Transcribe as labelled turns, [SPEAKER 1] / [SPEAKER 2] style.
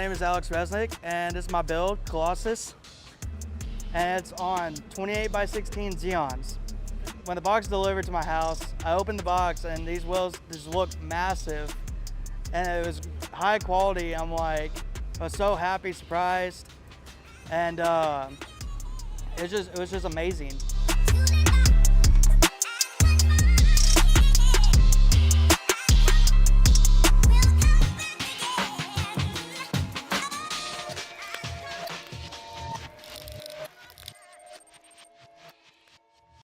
[SPEAKER 1] name is Resnick, and this is my build, Colossus. And it's on 28x16 Xeons. When the box delivered to my house, I opened the box and these wheels just looked massive. And it was high quality. I was so happy, surprised. And it was just amazing.